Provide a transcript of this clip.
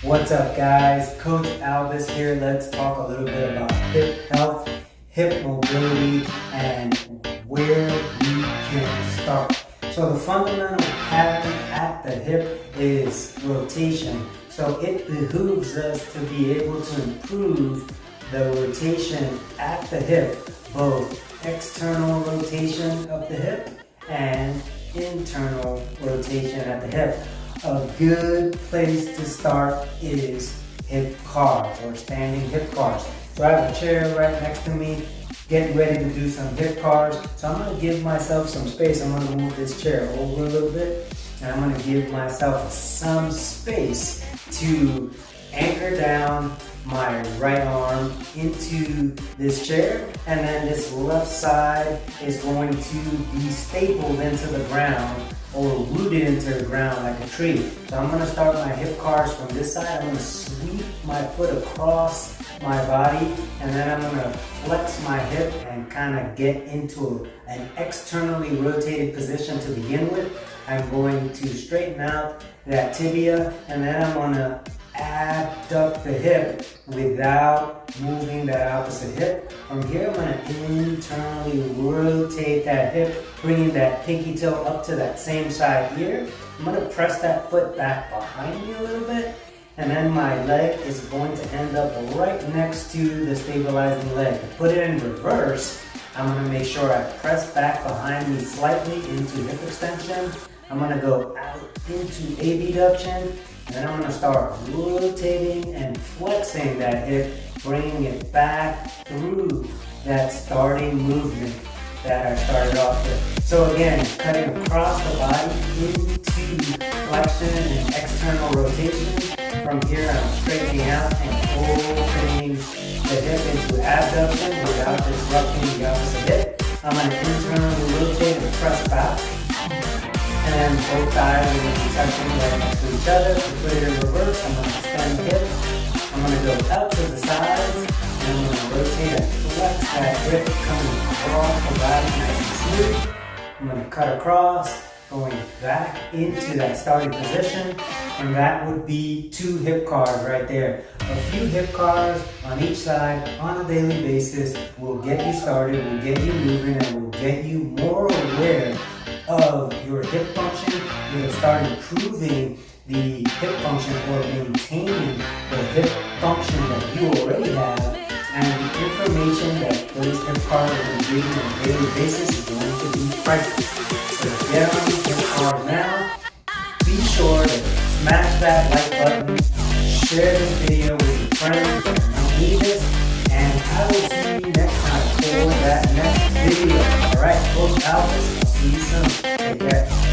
What's up, guys? Coach Albus here. Let's talk a little bit about hip health, hip mobility, and where we can start. So the fundamental pattern at the hip is rotation. So it behooves us to be able to improve the rotation at the hip, both external rotation of the hip and internal rotation at the hip. A good place to start is hip cars or standing hip cars. So I have a chair right next to me, getting ready to do some hip cars. So I'm gonna give myself some space. I'm gonna move this chair over a little bit, and I'm gonna give myself some space to anchor down my right arm into this chair, and then this left side is going to be stapled into the ground or rooted into the ground like a tree. So I'm gonna start my hip cars from this side. I'm gonna sweep my foot across my body, and then I'm gonna flex my hip and kind of get into an externally rotated position to begin with. I'm going to straighten out that tibia, and then I'm gonna abduct the hip without moving that opposite hip. From here, I'm gonna internally rotate that hip, bringing that pinky toe up to that same side here. I'm gonna press that foot back behind me a little bit, and then my leg is going to end up right next to the stabilizing leg. To put it in reverse, I'm gonna make sure I press back behind me slightly into hip extension. I'm gonna go out into abduction, and then I'm gonna start rotating and flexing that hip, bringing it back through that starting movement that I started off with. So again, cutting across the body into flexion and external rotation. From here, I'm straightening out and opening the hip into abduction without disrupting the opposite hip. I'm gonna internally rotate and press back. And then both thighs are going to be touching right next to each other. To put it in reverse, I'm going to extend the hip. I'm going to go out to the sides, and I'm going to rotate and flex that hip coming across the body nice and smooth. I'm going to cut across, going back into that starting position, and that would be 2 hip cars right there. A few hip cars on each side on a daily basis will get you started, will get you moving, and will get you more aware of your hip function. You're going to start improving the hip function or maintaining the hip function that you already have, and the information that those hip cars are going to give you on a daily basis is going to be priceless. So get on these hip cars now. Be sure to smash that like button, share this video with your friends that need this, and I will see you next time for that next video. Alright, Coach Albus. See you soon. Take care.